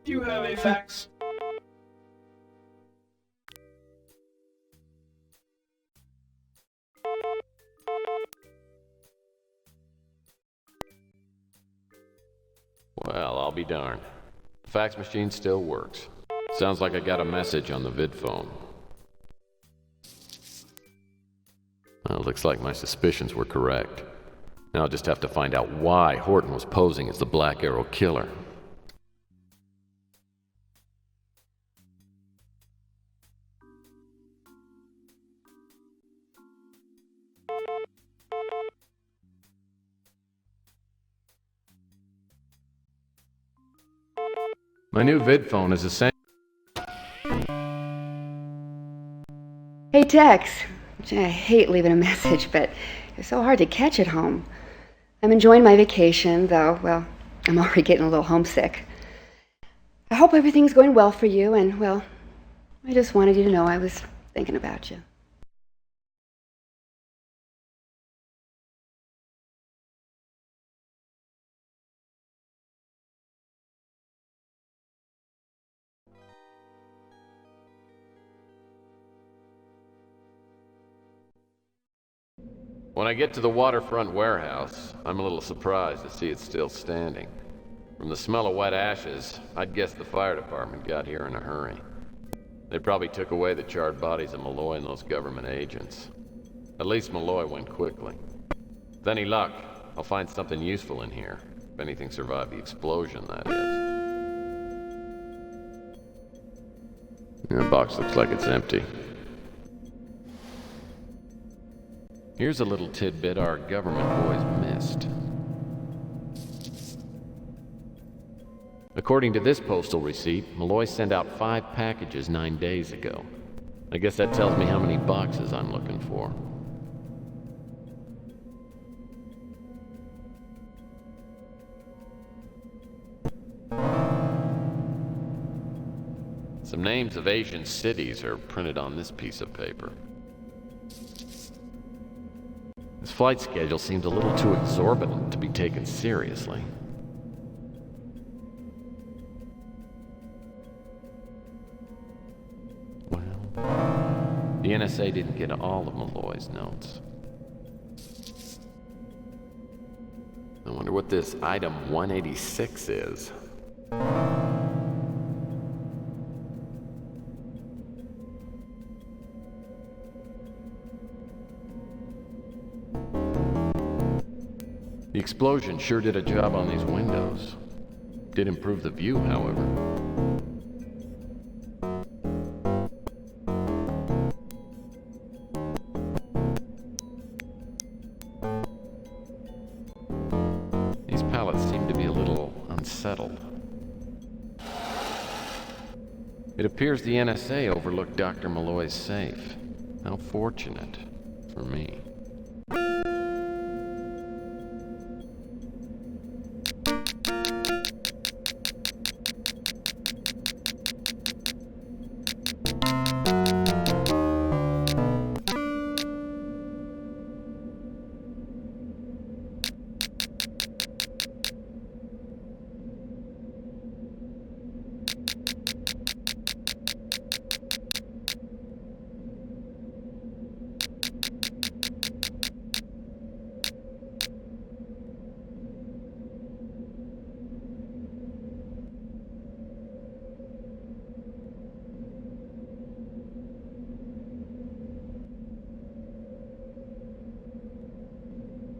Do you have any facts? Well, I'll be darned. The fax machine still works. Sounds like I got a message on the vid phone. Well, looks like my suspicions were correct. Now I'll just have to find out why Horton was posing as the Black Arrow killer. My new vid phone is essential. Hey, Tex. I hate leaving a message, but it's so hard to catch at home. I'm enjoying my vacation, though, well, I'm already getting a little homesick. I hope everything's going well for you, and, well, I just wanted you to know I was thinking about you. When I get to the waterfront warehouse, I'm a little surprised to see it still standing. From the smell of wet ashes, I'd guess the fire department got here in a hurry. They probably took away the charred bodies of Malloy and those government agents. At least Malloy went quickly. With any luck, I'll find something useful in here. If anything survived the explosion, that is. The box looks like it's empty. Here's a little tidbit our government boys missed. According to this postal receipt, Malloy sent out 5 packages 9 days ago. I guess that tells me how many boxes I'm looking for. Some names of Asian cities are printed on this piece of paper. This flight schedule seems a little too exorbitant to be taken seriously. Well, the NSA didn't get all of Malloy's notes. I wonder what this item 186 is. The explosion sure did a job on these windows. Did improve the view, however. These pallets seem to be a little unsettled. It appears the NSA overlooked Dr. Malloy's safe. How fortunate for me.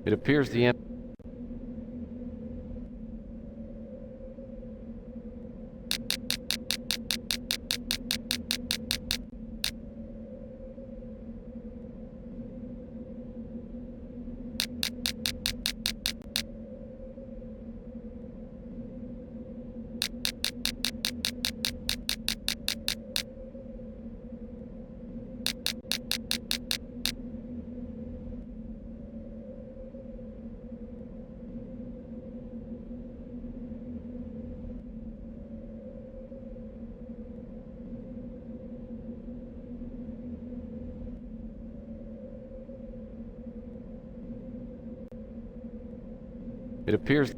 It appears the It appears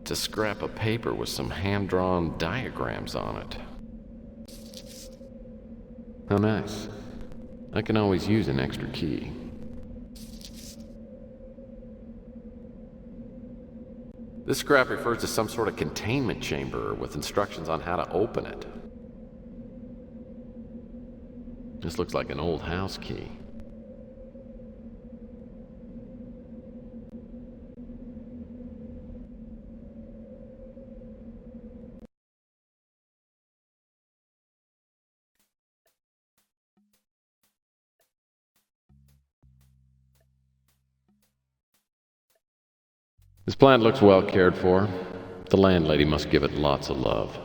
It's a scrap of paper with some hand-drawn diagrams on it. How nice. I can always use an extra key. This scrap refers to some sort of containment chamber with instructions on how to open it. This looks like an old house key. This plant looks well cared for. The landlady must give it lots of love.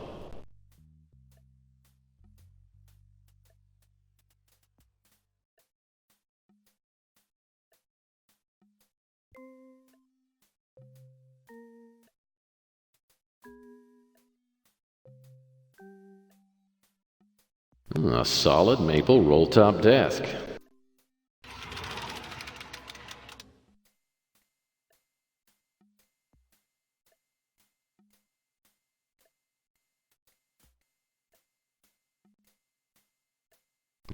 A solid maple roll-top desk.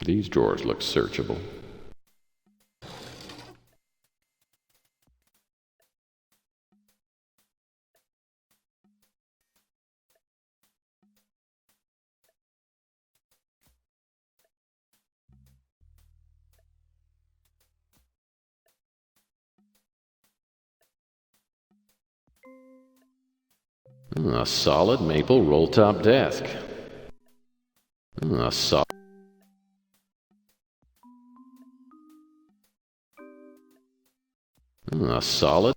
These drawers look searchable. A solid maple roll-top desk. A solid. A solid.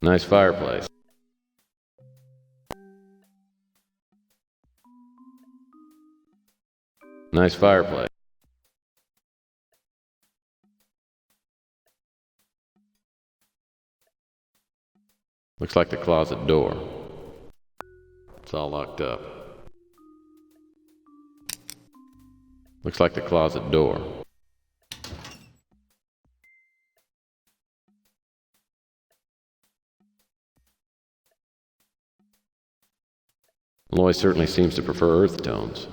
Nice fireplace. Nice fireplace. Looks like the closet door. It's all locked up. Looks like the closet door. Loy certainly seems to prefer earth tones.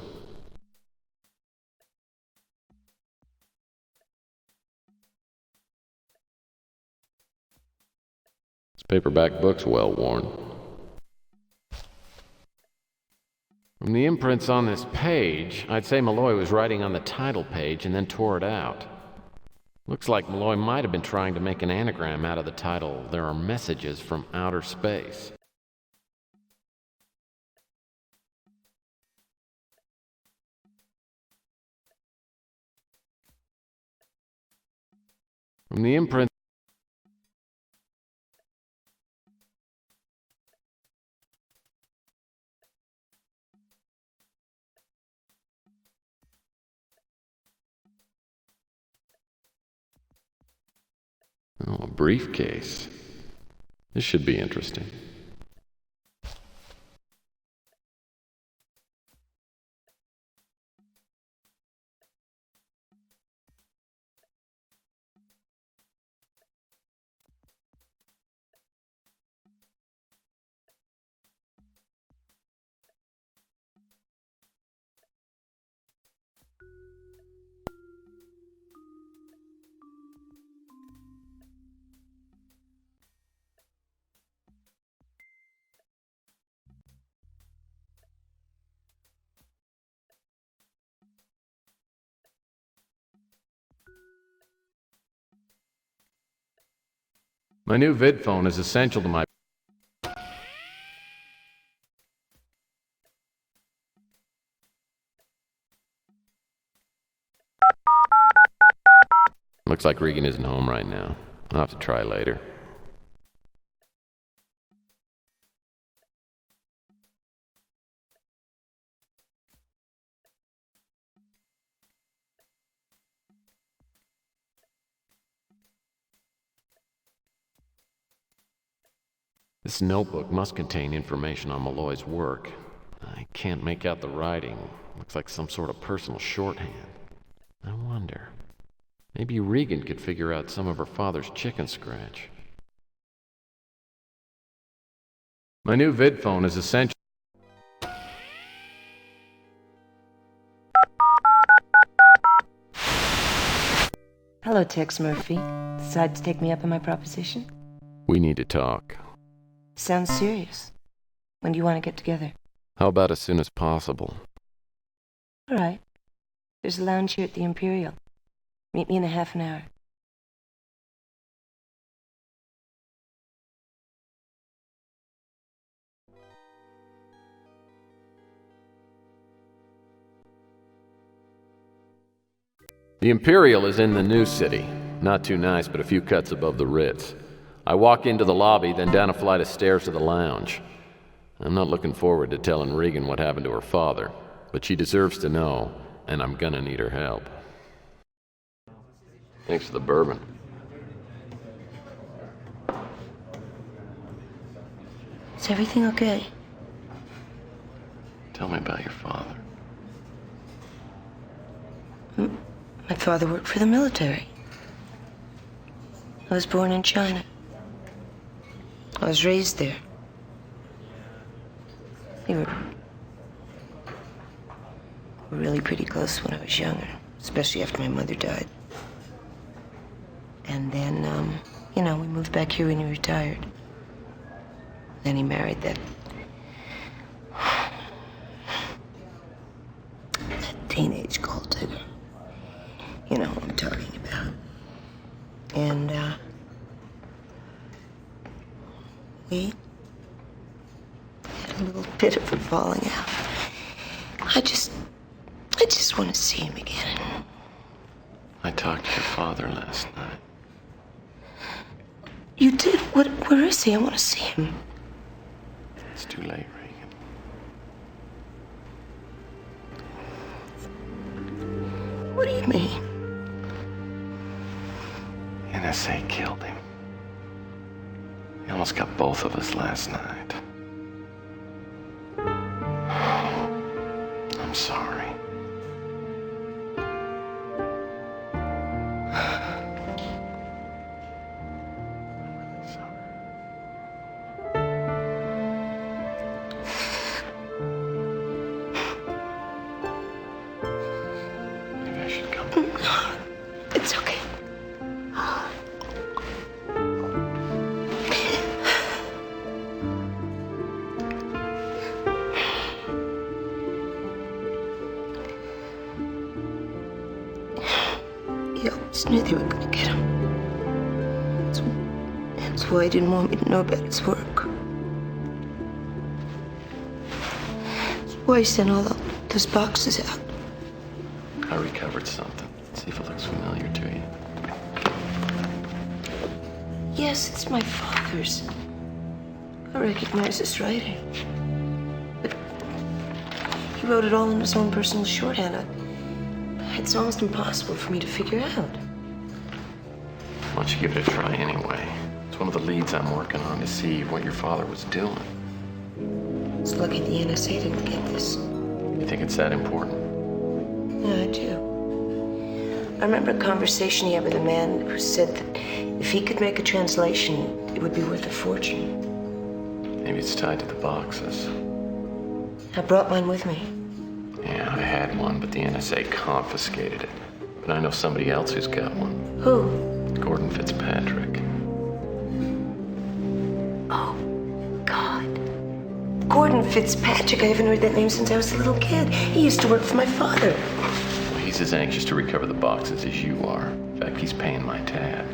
This paperback book's well worn. From the imprints on this page, I'd say Malloy was writing on the title page and then tore it out. Looks like Malloy might have been trying to make an anagram out of the title, "There Are Messages from Outer Space." From the imprint. Oh, a briefcase. This should be interesting. My new vid phone is essential to my... Looks like Regan isn't home right now. I'll have to try later. This notebook must contain information on Malloy's work. I can't make out the writing. Looks like some sort of personal shorthand. I wonder. Maybe Regan could figure out some of her father's chicken scratch. My new vid phone is essential. Hello, Tex Murphy. Decide to take me up on my proposition? We need to talk. Sounds serious. When do you want to get together? How about as soon as possible? All right. There's a lounge here at the Imperial. Meet me in a half an hour. The Imperial is in the new city. Not too nice, but a few cuts above the Ritz. I walk into the lobby, then down a flight of stairs to the lounge. I'm not looking forward to telling Regan what happened to her father, but she deserves to know, and I'm gonna need her help. Thanks for the bourbon. Is everything okay? Tell me about your father. My father worked for the military. I was born in China. I was raised there. We were really pretty close when I was younger, especially after my mother died. And then, we moved back here when he retired. Then he married that teenage gold digger. You know who I'm talking about. And, we had a little bit of a falling out. I just want to see him again. I talked to your father last night. You did? Where is he? I want to see him. It's too late, Regan. What do you mean? NSA killed him. He almost got both of us last night. I'm sorry. Maybe I should come. It's okay. You always knew they were gonna get him. That's why he didn't want me to know about his work. That's why he sent all those boxes out. I recovered something. See if it looks familiar to you. Yes, it's my father's. I recognize his writing. But he wrote it all in his own personal shorthand. It's almost impossible for me to figure out. Why don't you give it a try anyway? It's one of the leads I'm working on to see what your father was doing. It's lucky the NSA didn't get this. You think it's that important? Yeah, I do. I remember a conversation he had with a man who said that if he could make a translation, it would be worth a fortune. Maybe it's tied to the boxes. I brought mine with me. Yeah, I had one, but the NSA confiscated it. But I know somebody else who's got one. Who? Gordon Fitzpatrick. Oh, God. Gordon Fitzpatrick. I haven't heard that name since I was a little kid. He used to work for my father. Well, he's as anxious to recover the boxes as you are. In fact, he's paying my tab.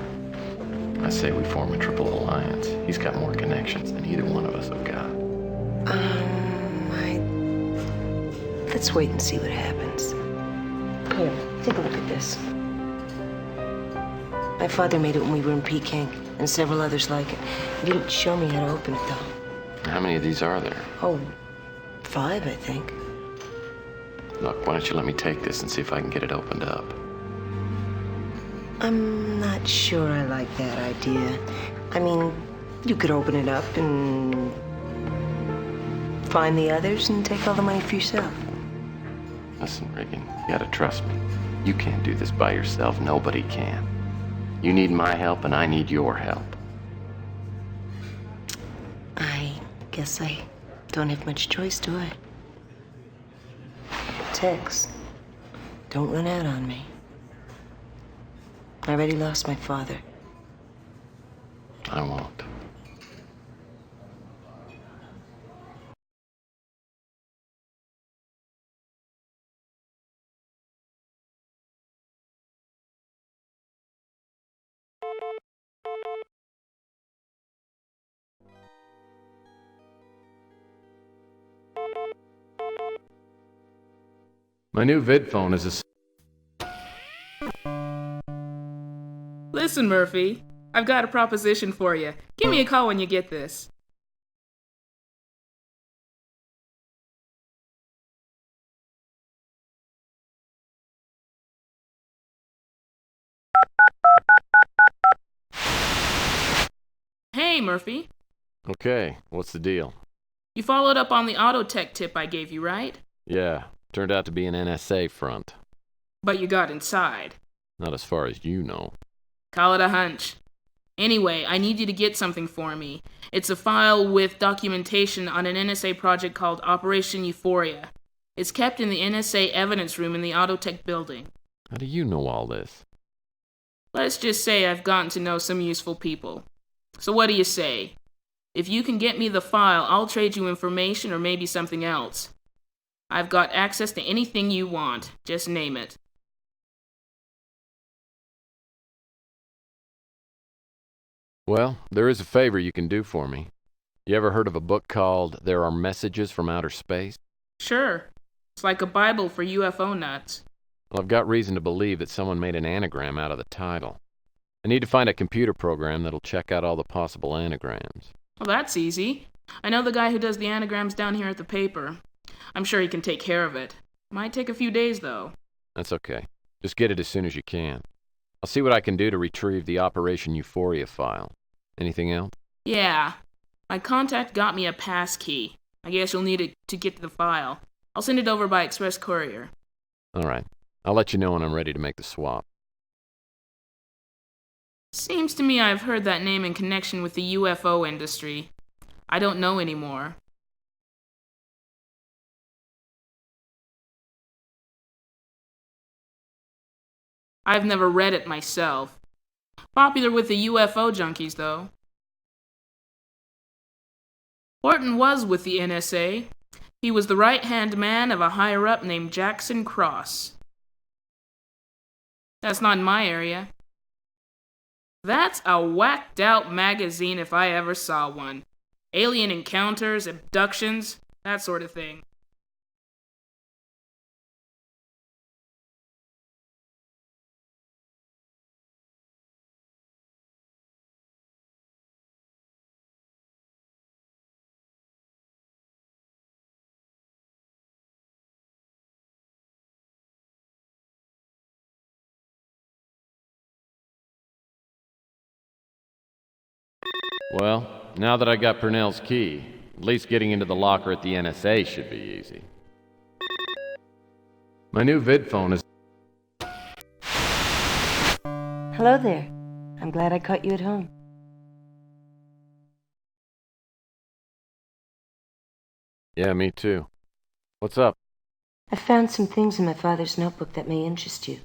I say we form a triple alliance. He's got more connections than either one of us have got. Let's wait and see what happens. Here, take a look at this. My father made it when we were in Peking, and several others like it. He didn't show me how to open it, though. How many of these are there? Oh, 5, I think. Look, why don't you let me take this and see if I can get it opened up? I'm not sure I like that idea. I mean, You could open it up and find the others and take all the money for yourself. Listen, Regan, you gotta trust me. You can't do this by yourself. Nobody can. You need my help, and I need your help. I guess I don't have much choice, do I? Tex, don't run out on me. I already lost my father. I won't. My new vid phone is Listen, Murphy, I've got a proposition for you. Give me a call when you get this. Hey, Murphy. Okay, what's the deal? You followed up on the auto tech tip I gave you, right? Yeah, turned out to be an NSA front. But you got inside. Not as far as you know. Call it a hunch. Anyway, I need you to get something for me. It's a file with documentation on an NSA project called Operation Euphoria. It's kept in the NSA evidence room in the Autotech building. How do you know all this? Let's just say I've gotten to know some useful people. So what do you say? If you can get me the file, I'll trade you information or maybe something else. I've got access to anything you want. Just name it. Well, there is a favor you can do for me. You ever heard of a book called There Are Messages from Outer Space? Sure. It's like a Bible for UFO nuts. Well, I've got reason to believe that someone made an anagram out of the title. I need to find a computer program that'll check out all the possible anagrams. Well, that's easy. I know the guy who does the anagrams down here at the paper. I'm sure he can take care of it. Might take a few days, though. That's okay. Just get it as soon as you can. I'll see what I can do to retrieve the Operation Euphoria file. Anything else? Yeah. My contact got me a pass key. I guess you'll need it to get to the file. I'll send it over by express courier. All right. I'll let you know when I'm ready to make the swap. Seems to me I've heard that name in connection with the UFO industry. I don't know anymore. I've never read it myself. Popular with the UFO junkies, though. Horton was with the NSA. He was the right-hand man of a higher-up named Jackson Cross. That's not in my area. That's a whacked-out magazine if I ever saw one. Alien encounters, abductions, that sort of thing. Well, now that I got Purnell's key, at least getting into the locker at the NSA should be easy. My new vid phone is... Hello there. I'm glad I caught you at home. Yeah, me too. What's up? I found some things in my father's notebook that may interest you.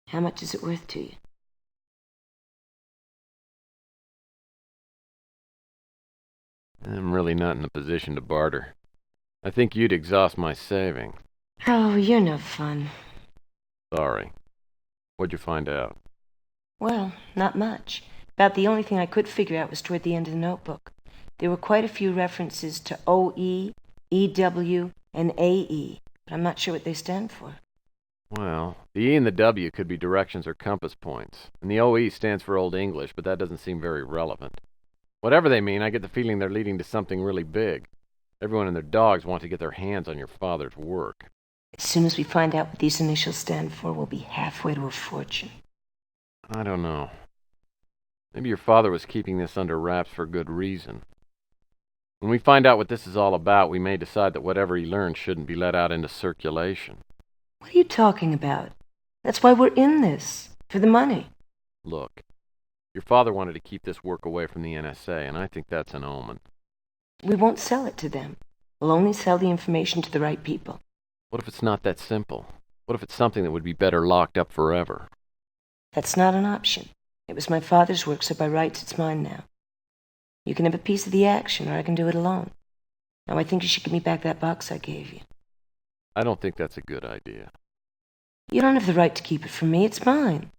How much is it worth to you? I'm really not in a position to barter. I think you'd exhaust my savings. Oh, you're no fun. Sorry. What'd you find out? Well, not much. About the only thing I could figure out was toward the end of the notebook. There were quite a few references to OE, EW, and AE, but I'm not sure what they stand for. Well, the E and the W could be directions or compass points, and the OE stands for Old English, but that doesn't seem very relevant. Whatever they mean, I get the feeling they're leading to something really big. Everyone and their dogs want to get their hands on your father's work. As soon as we find out what these initials stand for, we'll be halfway to a fortune. I don't know. Maybe your father was keeping this under wraps for good reason. When we find out what this is all about, we may decide that whatever he learned shouldn't be let out into circulation. What are you talking about? That's why we're in this. For the money. Look, your father wanted to keep this work away from the NSA, and I think that's an omen. We won't sell it to them. We'll only sell the information to the right people. What if it's not that simple? What if it's something that would be better locked up forever? That's not an option. It was my father's work, so by rights it's mine now. You can have a piece of the action, or I can do it alone. Now I think you should give me back that box I gave you. I don't think that's a good idea. You don't have the right to keep it from me. It's mine.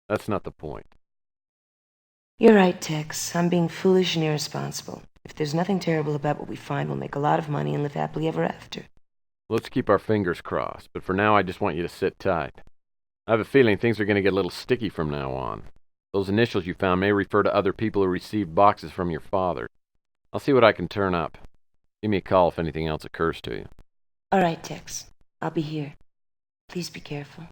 That's not the point. You're right, Tex. I'm being foolish and irresponsible. If there's nothing terrible about what we find, we'll make a lot of money and live happily ever after. Let's keep our fingers crossed, but for now I just want you to sit tight. I have a feeling things are going to get a little sticky from now on. Those initials you found may refer to other people who received boxes from your father. I'll see what I can turn up. Give me a call if anything else occurs to you. All right, Tex. I'll be here. Please be careful.